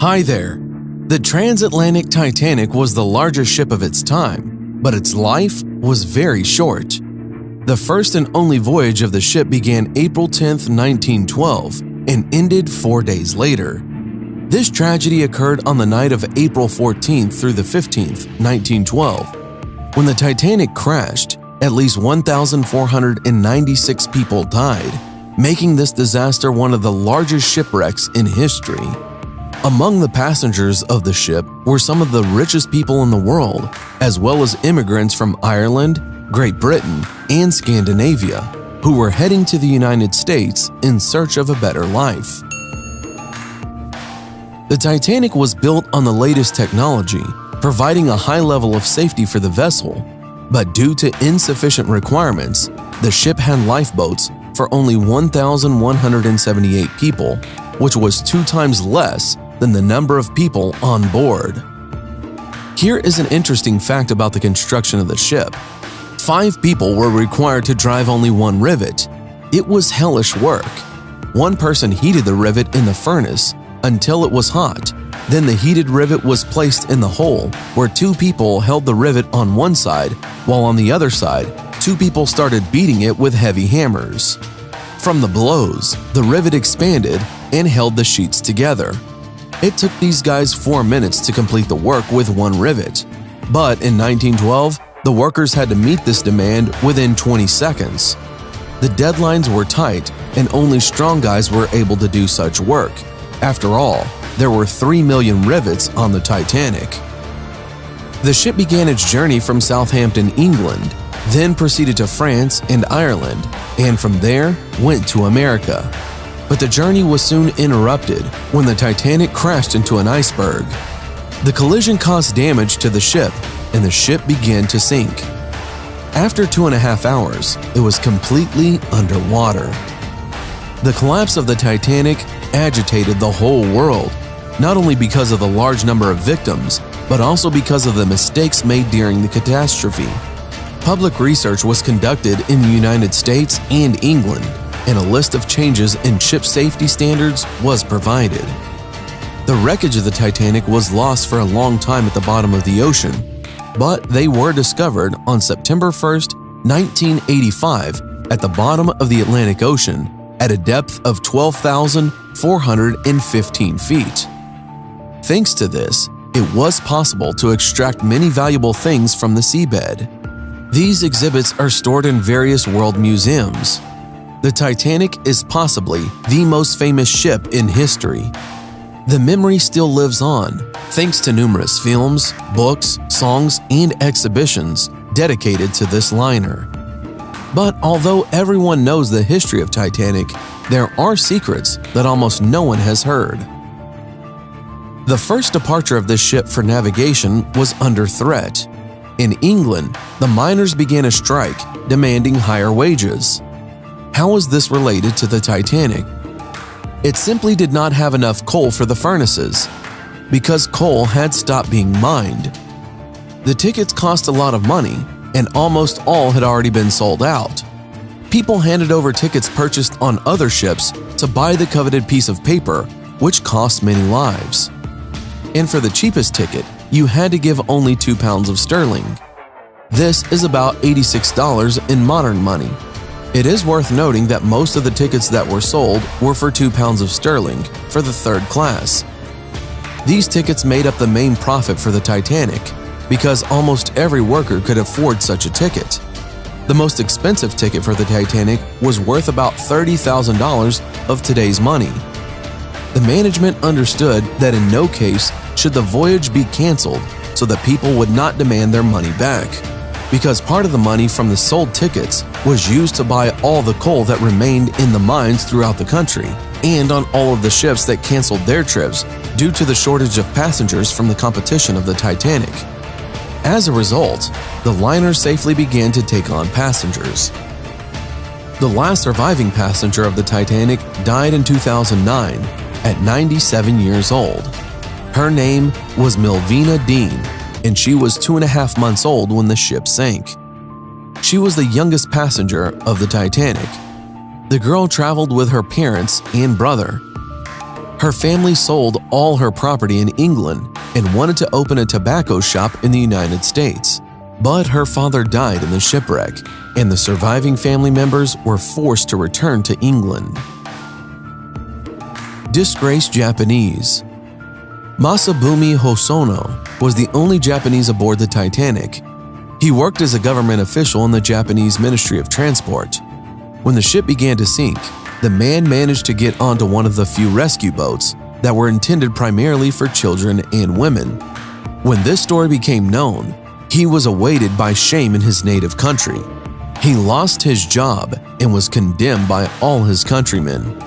Hi there. The transatlantic Titanic was the largest ship of its time, but its life was very short. The first and only voyage of the ship began April 10, 1912, and ended 4 days later. This tragedy occurred on the night of April 14th through the 15th, 1912. When the Titanic crashed, at least 1,496 people died, making this disaster one of the largest shipwrecks in history. Among the passengers of the ship were some of the richest people in the world, as well as immigrants from Ireland, Great Britain, and Scandinavia, who were heading to the United States in search of a better life. The Titanic was built on the latest technology, providing a high level of safety for the vessel, but due to insufficient requirements, the ship had lifeboats for only 1,178 people, which was 2 times less than the number of people on board. Here is an interesting fact about the construction of the ship. 5 people were required to drive only 1 rivet. It was hellish work. 1 person heated the rivet in the furnace until it was hot. Then the heated rivet was placed in the hole, where 2 people held the rivet on one side, while on the other side, 2 people started beating it with heavy hammers. From the blows, the rivet expanded and held the sheets together. It took these guys 4 minutes to complete the work with 1 rivet. But in 1912, the workers had to meet this demand within 20 seconds. The deadlines were tight, and only strong guys were able to do such work. After all, there were 3 million rivets on the Titanic. The ship began its journey from Southampton, England, then proceeded to France and Ireland, and from there went to America. But the journey was soon interrupted when the Titanic crashed into an iceberg. The collision caused damage to the ship, and the ship began to sink. After 2.5 hours, it was completely underwater. The collapse of the Titanic agitated the whole world, not only because of the large number of victims, but also because of the mistakes made during the catastrophe. Public research was conducted in the United States and England, and a list of changes in ship safety standards was provided. The wreckage of the Titanic was lost for a long time at the bottom of the ocean, but they were discovered on September 1st, 1985 at the bottom of the Atlantic Ocean at a depth of 12,415 feet. Thanks to this, it was possible to extract many valuable things from the seabed. These exhibits are stored in various world museums. The Titanic is possibly the most famous ship in history. The memory still lives on, thanks to numerous films, books, songs, and exhibitions dedicated to this liner. But although everyone knows the history of Titanic, there are secrets that almost no one has heard. The first departure of this ship for navigation was under threat. In England, the miners began a strike, demanding higher wages. How was this related to the Titanic? It simply did not have enough coal for the furnaces, because coal had stopped being mined. The tickets cost a lot of money, and almost all had already been sold out. People handed over tickets purchased on other ships to buy the coveted piece of paper, which cost many lives. And for the cheapest ticket, you had to give only £2 of sterling. This is about $86 in modern money. It is worth noting that most of the tickets that were sold were for £2 of sterling for the 3rd class. These tickets made up the main profit for the Titanic, because almost every worker could afford such a ticket. The most expensive ticket for the Titanic was worth about $30,000 of today's money. The management understood that in no case should the voyage be canceled so that people would not demand their money back, because part of the money from the sold tickets was used to buy all the coal that remained in the mines throughout the country and on all of the ships that canceled their trips due to the shortage of passengers from the competition of the Titanic. As a result, the liner safely began to take on passengers. The last surviving passenger of the Titanic died in 2009 at 97 years old. Her name was Milvina Dean, and she was 2.5 months old when the ship sank. She was the youngest passenger of the Titanic. The girl traveled with her parents and brother. Her family sold all her property in England and wanted to open a tobacco shop in the United States. But her father died in the shipwreck, and the surviving family members were forced to return to England. Disgraced Japanese. Masabumi Hosono was the only Japanese aboard the Titanic. He worked as a government official in the Japanese Ministry of Transport. When the ship began to sink, the man managed to get onto one of the few rescue boats that were intended primarily for children and women. When this story became known, he was awaited by shame in his native country. He lost his job and was condemned by all his countrymen.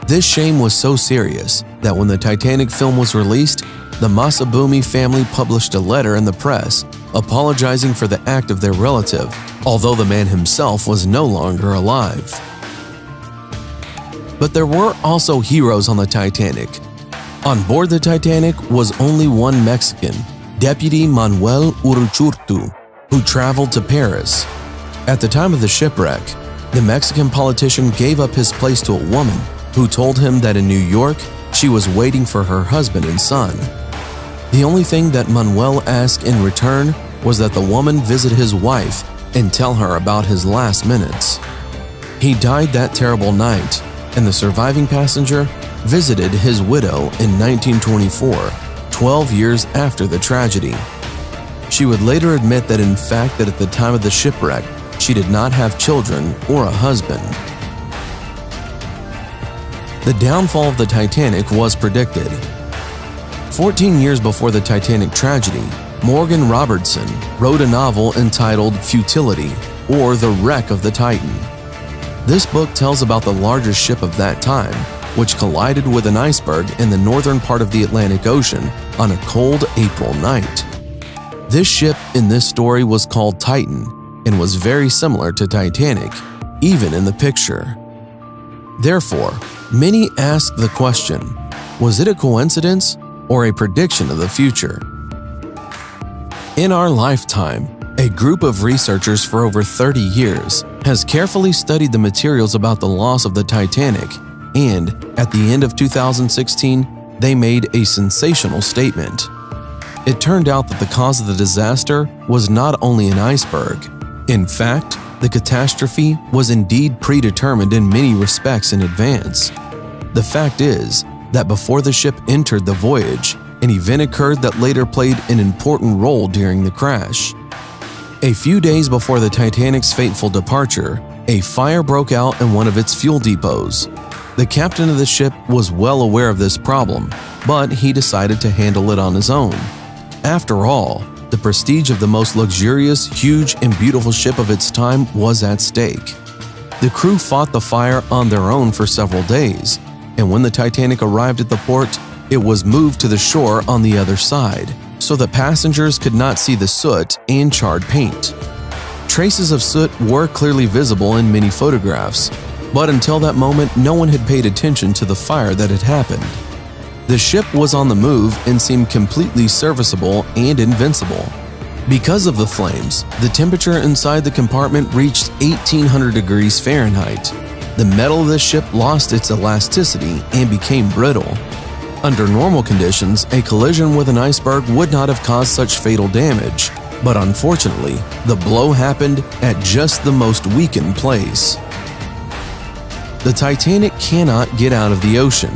This shame was so serious that when the Titanic film was released, the Masabumi family published a letter in the press apologizing for the act of their relative, although the man himself was no longer alive. But there were also heroes on the Titanic. On board the Titanic was only one Mexican, Deputy Manuel Uruchurtu, who traveled to Paris. At the time of the shipwreck, the Mexican politician gave up his place to a woman who told him that in New York, she was waiting for her husband and son. The only thing that Manuel asked in return was that the woman visit his wife and tell her about his last minutes. He died that terrible night, and the surviving passenger visited his widow in 1924, 12 years after the tragedy. She would later admit that in fact that at the time of the shipwreck, she did not have children or a husband. The downfall of the Titanic was predicted. 14 years before the Titanic tragedy, Morgan Robertson wrote a novel entitled Futility, or The Wreck of the Titan. This book tells about the largest ship of that time, which collided with an iceberg in the northern part of the Atlantic Ocean on a cold April night. This ship in this story was called Titan and was very similar to Titanic, even in the picture. Therefore, many ask the question, was it a coincidence or a prediction of the future? In our lifetime, a group of researchers for over 30 years has carefully studied the materials about the loss of the Titanic, and at the end of 2016, they made a sensational statement. It turned out that the cause of the disaster was not only an iceberg. In fact, the catastrophe was indeed predetermined in many respects in advance. The fact is that before the ship entered the voyage, an event occurred that later played an important role during the crash. A few days before the Titanic's fateful departure, a fire broke out in one of its fuel depots. The captain of the ship was well aware of this problem, but he decided to handle it on his own. After all, the prestige of the most luxurious, huge, and beautiful ship of its time was at stake. The crew fought the fire on their own for several days, and when the Titanic arrived at the port, it was moved to the shore on the other side, so that passengers could not see the soot and charred paint. Traces of soot were clearly visible in many photographs, but until that moment, no one had paid attention to the fire that had happened. The ship was on the move and seemed completely serviceable and invincible. Because of the flames, the temperature inside the compartment reached 1800 degrees Fahrenheit. The metal of the ship lost its elasticity and became brittle. Under normal conditions, a collision with an iceberg would not have caused such fatal damage, but unfortunately, the blow happened at just the most weakened place. The Titanic cannot get out of the ocean.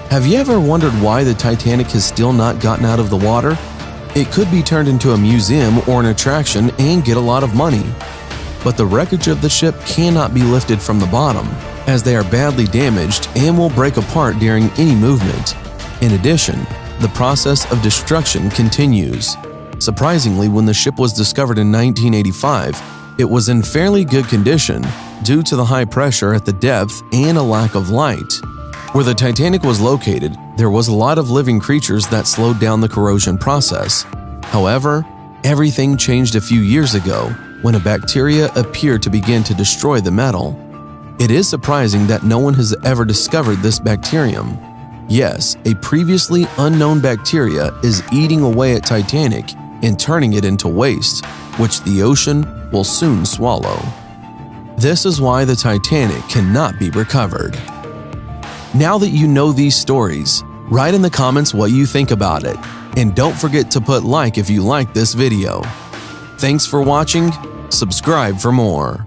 Have you ever wondered why the Titanic has still not gotten out of the water? It could be turned into a museum or an attraction and get a lot of money. But the wreckage of the ship cannot be lifted from the bottom, as they are badly damaged and will break apart during any movement. In addition, the process of destruction continues. Surprisingly, when the ship was discovered in 1985, it was in fairly good condition due to the high pressure at the depth and a lack of light. Where the Titanic was located, there was a lot of living creatures that slowed down the corrosion process. However, everything changed a few years ago when a bacteria appeared to begin to destroy the metal. It is surprising that no one has ever discovered this bacterium. Yes, a previously unknown bacteria is eating away at Titanic and turning it into waste, which the ocean will soon swallow. This is why the Titanic cannot be recovered. Now that you know these stories, write in the comments what you think about it, and don't forget to put like if you like this video. Thanks for watching. Subscribe for more.